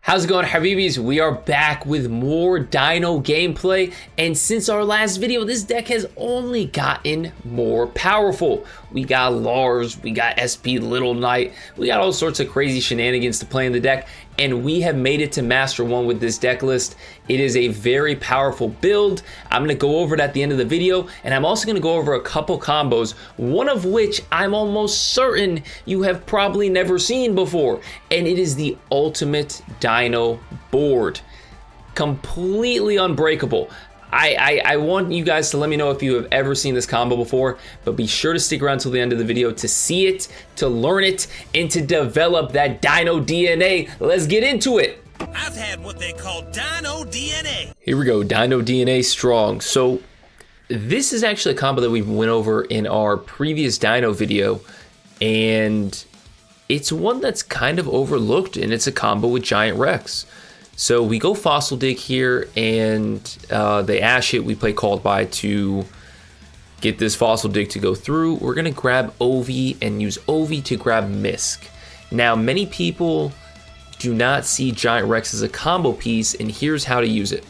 How's it going, Habibis? We are back with more Dino gameplay, and since our last video, this deck has only gotten more powerful. We got Lars, we got SP Little Knight, we got all sorts of crazy shenanigans to play in the deck, and we have made it to Master 1 with this deck list. It is a very powerful build. I'm going to go over it at the end of the video, and I'm also going to go over a couple combos, one of which I'm almost certain you have probably never seen before, and it is the ultimate Dino board. Completely unbreakable. I want you guys to let me know if you have ever seen this combo before, but be sure to stick around till the end of the video to see it, to learn it, and to develop that Dino DNA. Let's get into it. I've had what they call Dino DNA. Here we go, Dino DNA strong. So this is actually a combo that we went over in our previous Dino video, and it's one that's kind of overlooked, and it's a combo with Giant Rex. So we go Fossil Dig here, and they ash it. We play Called By to get this Fossil Dig to go through. We're going to grab Ovi and use Ovi to grab Misk. Now, many people do not see Giant Rex as a combo piece, and here's how to use it.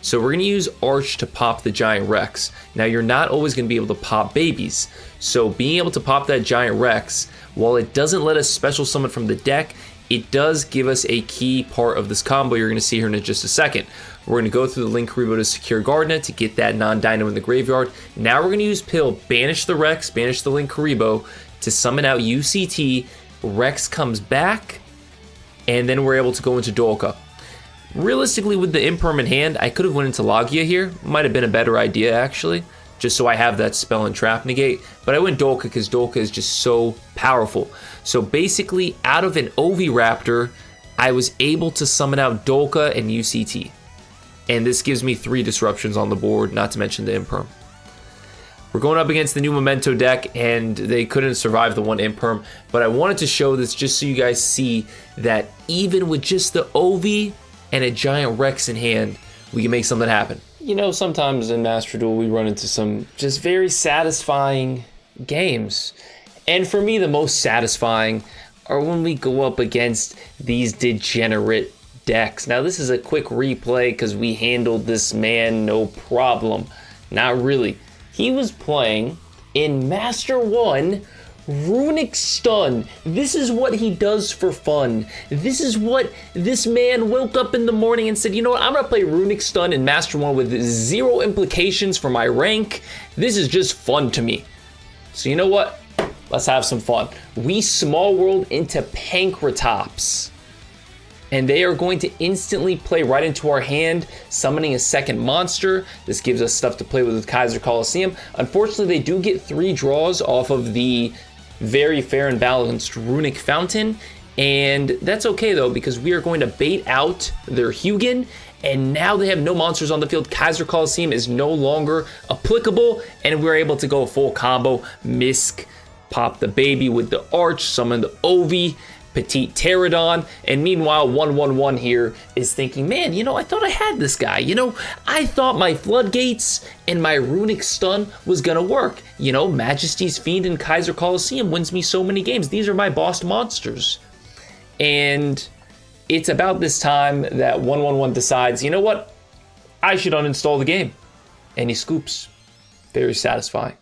So we're going to use Arch to pop the Giant Rex. Now, you're not always going to be able to pop babies. So being able to pop that Giant Rex, while it doesn't let us special summon from the deck, it does give us a key part of this combo you're going to see here in just a second. We're going to go through the Linkuriboh to secure Gardenet to get that non-dino in the graveyard. Now we're going to use Pill, banish the Rex, banish the Linkuriboh to summon out UCT. Rex comes back, and then we're able to go into Dolka. Realistically, with the impermanent hand, I could have went into Logia here. Might have been a better idea, actually, just so I have that spell and trap negate. But I went Dolka because Dolka is just so powerful. So basically, out of an Oviraptor, I was able to summon out Dolka and UCT. And this gives me 3 disruptions on the board, not to mention the Imperm. We're going up against the new Memento deck, and they couldn't survive the one Imperm. But I wanted to show this just so you guys see that even with just the Ovi and a Giant Rex in hand, we can make something happen. You know, sometimes in Master Duel, we run into some just very satisfying games. And for me, the most satisfying are when we go up against these degenerate decks. Now, this is a quick replay because we handled this man no problem. Not really. He was playing in Master 1 Runic Stun. This is what he does for fun. This is what this man woke up in the morning and said, you know what, I'm going to play Runic Stun in Master 1 with 0 implications for my rank. This is just fun to me. So you know what? Let's have some fun. We small world into Pankratops, and they are going to instantly play right into our hand, summoning a second monster. This gives us stuff to play with Kaiser Coliseum. Unfortunately, they do get 3 draws off of the very fair and balanced Runic Fountain, and that's okay though, because we are going to bait out their Hugin, and now they have no monsters on the field. Kaiser Coliseum is no longer applicable, and we're able to go full combo. Misk, pop the baby with the Arch, summon the Ovi, Petite Pterodon, and meanwhile 111 here is thinking, man, you know, I thought I had this guy. You know, I thought my Floodgates and my Runic Stun was gonna work. You know, Majesty's Fiend and Kaiser Coliseum wins me so many games. These are my boss monsters. And it's about this time that 111 decides, you know what, I should uninstall the game. And he scoops. Very satisfying.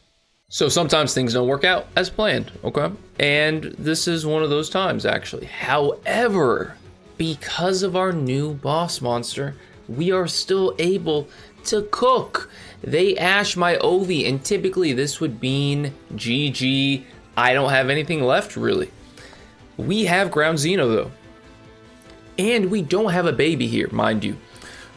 So sometimes things don't work out as planned, okay? And this is one of those times, actually. However, because of our new boss monster, we are still able to cook. They ash my Ovi, and typically this would mean GG. I don't have anything left, really. We have Ground Xeno, though. And we don't have a baby here, mind you.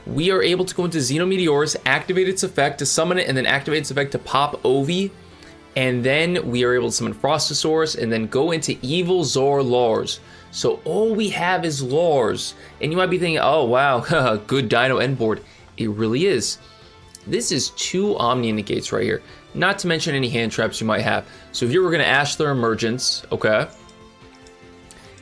We are able to go into Xenometeorus, activate its effect to summon it, and then activate its effect to pop Ovi. And then we are able to summon Frostosaurus and then go into Evolzar Lars. So all we have is Lars. And you might be thinking, oh wow, good Dino end board. It really is. This is 2 Omni Negates right here. Not to mention any hand traps you might have. So here we're going to Ash their Emergence, okay?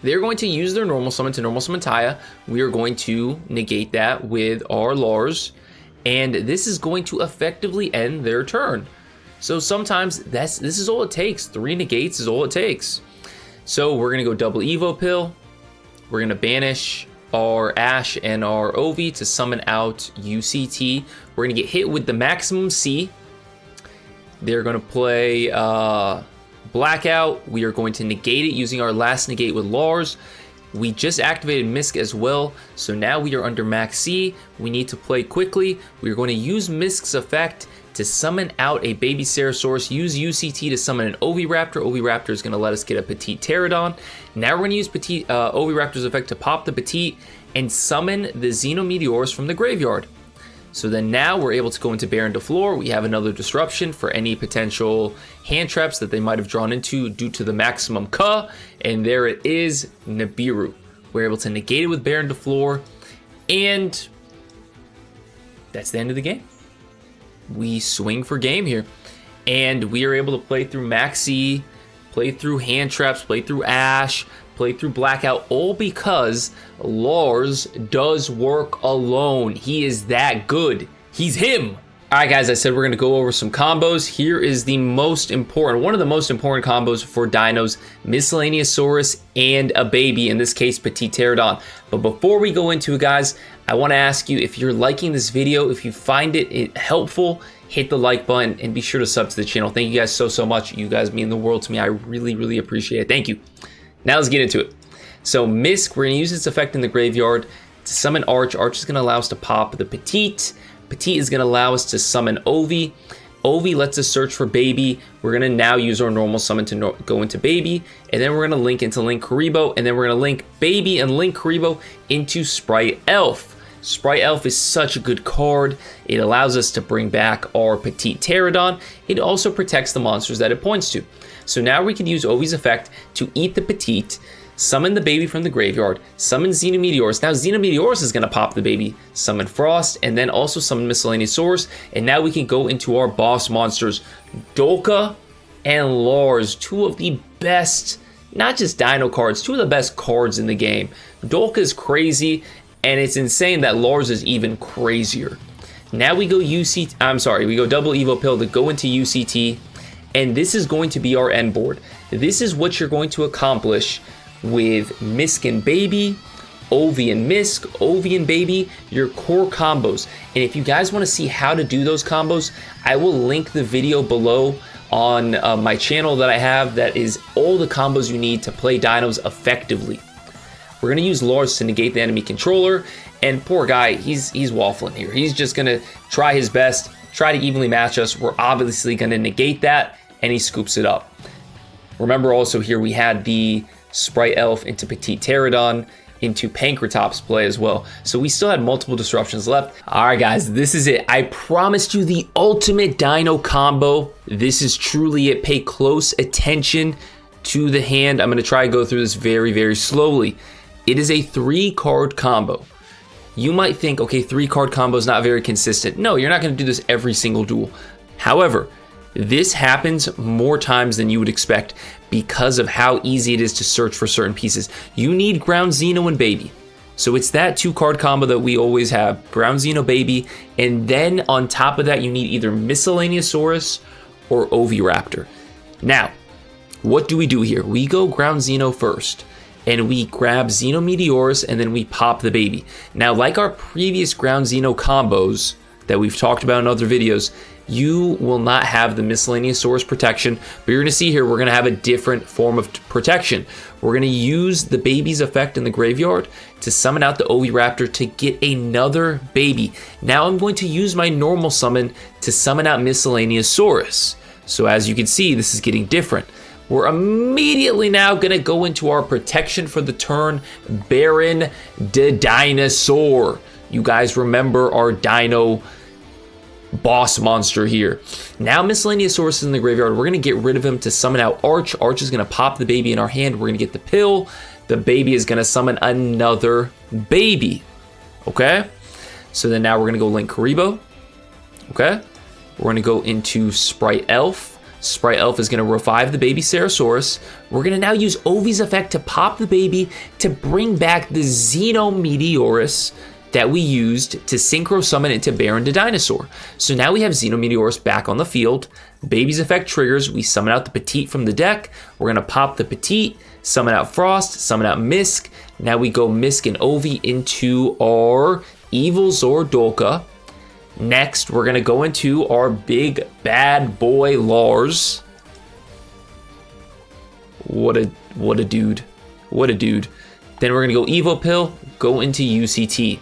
They're going to use their normal summon to normal summon Taya. We are going to negate that with our Lars. And this is going to effectively end their turn. So sometimes this is all it takes. 3 negates is all it takes. So we're going to go double Evo Pill. We're going to banish our Ash and our Ovi to summon out UCT. We're going to get hit with the maximum C. They're going to play Blackout. We are going to negate it using our last negate with Lars. We just activated Misk as well, so now we are under max C. We need to play quickly. We are going to use Misk's effect to summon out a baby Ceratosaurus, use UCT to summon an Oviraptor. Oviraptor is going to let us get a Petite Pterodon. Now we're going to use Oviraptor's effect to pop the Petite and summon the Xenometeorus from the graveyard. So then now we're able to go into Baron de Flor. We have another disruption for any potential hand traps that they might have drawn into due to the maximum Ka. And there it is, Nibiru. We're able to negate it with Baron de Flor. And that's the end of the game. We swing for game here. And we are able to play through Maxi, play through hand traps, play through Ash, play through Blackout, all because Lars does work alone. He is that good. He's him. All right, guys, I said we're going to go over some combos. Here is the most important, one of the most important combos for dinos, Miscellaneousaurus and a baby, in this case, Petite Pterodon. But before we go into it, guys, I want to ask you, if you're liking this video, if you find it helpful, hit the like button and be sure to sub to the channel. Thank you guys so much. You guys mean the world to me. I really appreciate it. Thank you. Now let's get into it. So Misk, we're going to use its effect in the graveyard to summon Arch. Arch is going to allow us to pop the Petite. Petite is going to allow us to summon Ovi. Ovi lets us search for Baby. We're going to now use our normal summon to go into Baby. And then we're going to link into Link Karibo. And then we're going to link Baby and Link Karibo into Sprite Elf. Sprite Elf is such a good card. It allows us to bring back our Petite Pterodon. It also protects the monsters that it points to. So now we can use Ovi's effect to eat the Petite, summon the baby from the graveyard, summon Xenometeorus. Now Xenometeorus is going to pop the baby, summon Frost, and then also summon Miscellaneousaurus. And now we can go into our boss monsters, Dolka and Lars, two of the best, not just dino cards, two of the best cards in the game. Dolka is crazy, and it's insane that Lars is even crazier. Now we go we go double Evo Pill to go into UCT. And this is going to be our end board. This is what you're going to accomplish with Misk and Baby, Ovi and Misk, Ovi and Baby, your core combos. And if you guys want to see how to do those combos, I will link the video below on my channel that I have that is all the combos you need to play dinos effectively. We're going to use Lars to negate the enemy controller. And poor guy, he's waffling here. He's just going to try his best, try to evenly match us. We're obviously going to negate that, and he scoops it up. Remember also here we had the Sprite Elf into Petite Pterodon into Pankratops play as well. So we still had multiple disruptions left. All right, guys, this is it. I promised you the ultimate dino combo. This is truly it. Pay close attention to the hand. I'm going to try to go through this very slowly. It is a 3-card combo. You might think, okay, 3-card combo is not very consistent. No, you're not going to do this every single duel. However, this happens more times than you would expect because of how easy it is to search for certain pieces. You need Ground Xeno and Baby. So it's that 2-card combo that we always have, Ground Xeno, Baby, and then on top of that, you need either Miscellaneousaurus or Oviraptor. Now, what do we do here? We go Ground Xeno first, and we grab Xenometeorus, and then we pop the baby. Now, like our previous Ground Xeno combos that we've talked about in other videos, you will not have the Miscellaneousaurus protection, but you're going to see here we're going to have a different form of protection. We're going to use the baby's effect in the graveyard to summon out the Oviraptor to get another baby. Now I'm going to use my normal summon to summon out Miscellaneousaurus. So as you can see, this is getting different. We're immediately now going to go into our protection for the turn, Baron de Dinosaur. You guys remember our dino boss monster here. Now Miscellaneousaurus is in the graveyard. We're going to get rid of him to summon out Arch. Arch is going to pop the baby in our hand. We're going to get the pill. The baby is going to summon another baby. Okay? So then now we're going to go Link Karibo. Okay? We're going to go into Sprite Elf. Sprite Elf is going to revive the baby Ceratosaurus. We're going to now use Ovi's effect to pop the baby to bring back the Xenometeorus that we used to synchro summon into Baron de Dinosaur. So now we have Xenometeorus back on the field. Baby's effect triggers. We summon out the Petite from the deck. We're going to pop the Petite, summon out Frost, summon out Misk. Now we go Misk and Ovi into our Evolzar Dolka. Next, we're gonna go into our big bad boy Lars. What a dude. What a dude. Then we're gonna go Evo Pill, go into UCT.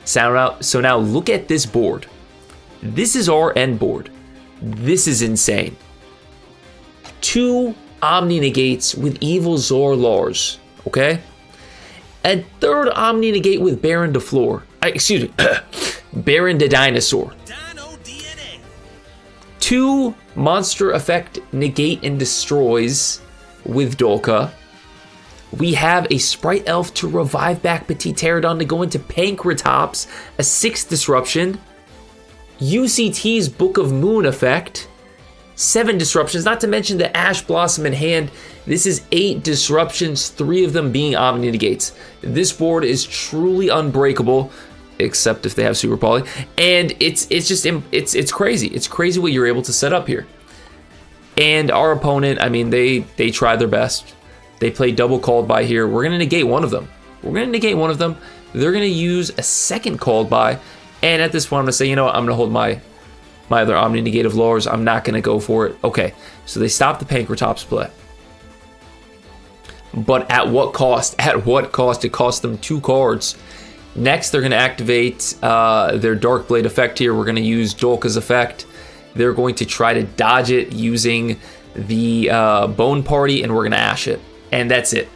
So now look at this board. This is our end board. This is insane. 2 Omni Negates with Evolzar Lars, okay? A 3rd Omni Negate with Baron de Floor. Excuse me, Baron de Dinosaur. Dino DNA. 2 Monster Effect Negate and Destroys with Dolka. We have a Sprite Elf to revive back Petit Pterodon to go into Pankratops, a 6th Disruption. UCT's Book of Moon effect, 7 disruptions, not to mention the Ash Blossom in hand. This is 8 disruptions, 3 of them being Omni Negates. This board is truly unbreakable, except if they have Super Poly. And it's crazy. It's crazy what you're able to set up here. And our opponent, I mean, they tried their best. They played double called by here. We're gonna negate one of them. They're gonna use a second called by. And at this point, I'm gonna say, you know what? I'm gonna hold my other Omni Negate of Lars. I'm not gonna go for it. Okay, so they stopped the Pankratops play. But at what cost? At what cost? It cost them 2 cards. Next, they're gonna activate their Dark Blade effect here. We're gonna use Dolka's effect. They're going to try to dodge it using the Bone Party, and we're gonna Ash it. And that's it.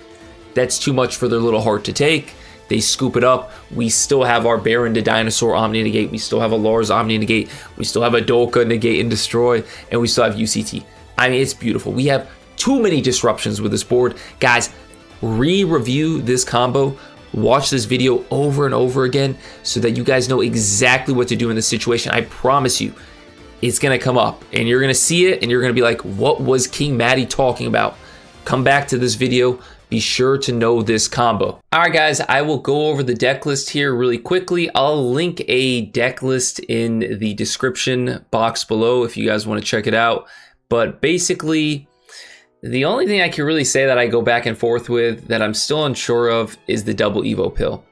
That's too much for their little heart to take. They scoop it up. We still have our Baron to Dinosaur Omni Negate. We still have a Lars Omni Negate. We still have a Dolka Negate and Destroy. And we still have UCT. I mean, it's beautiful. We have too many disruptions with this board. Guys, re-review this combo. Watch this video over and over again so that you guys know exactly what to do in this situation. I promise you, it's going to come up. And you're going to see it, and you're going to be like, what was King Matty talking about? Come back to this video. Be sure to know this combo. All right, guys, I will go over the deck list here really quickly. I'll link a deck list in the description box below if you guys want to check it out. But basically, the only thing I can really say that I go back and forth with that I'm still unsure of is the double Evo Pill.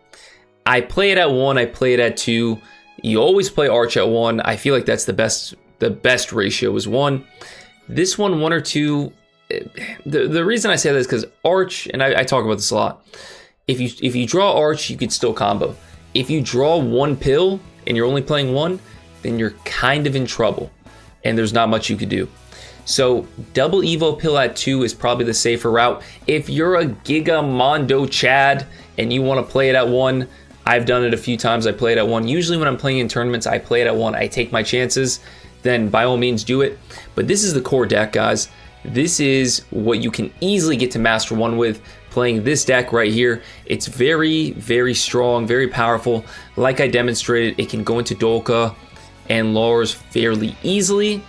I play it at 1, I play it at 2. You always play Arch at 1. I feel like that's the best ratio is 1. This one or 2. The reason I say that is because Arch, and I talk about this a lot, if you draw Arch, you could still combo. If you draw 1 pill and you're only playing 1, then you're kind of in trouble, and there's not much you could do. So double Evo Pill at 2 is probably the safer route. If you're a Giga Mondo Chad and you want to play it at 1, I've done it a few times. I play it at 1. Usually when I'm playing in tournaments, I play it at 1. I take my chances. Then by all means do it. But this is the core deck, guys. This is what you can easily get to Master 1 with, playing this deck right here. It's very, very strong, very powerful. Like I demonstrated, it can go into Dolka and Lars fairly easily.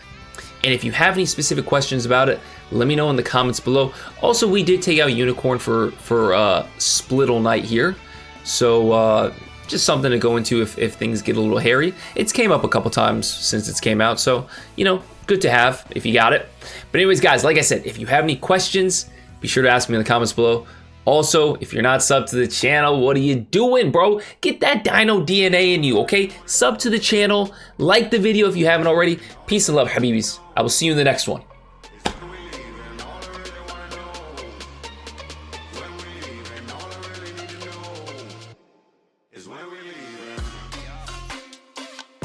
And if you have any specific questions about it, let me know in the comments below. Also, we did take out Unicorn for Splittle Night here. So just something to go into if things get a little hairy. It's came up a couple times since it's came out. So, you know, good to have if you got it. But anyways, guys, like I said, if you have any questions, be sure to ask me in the comments below. Also, if you're not subbed to the channel, what are you doing, bro? Get that Dino DNA in you, okay? Sub to the channel, like the video if you haven't already. Peace and love, Habibis. I will see you in the next one. Is when we leaving.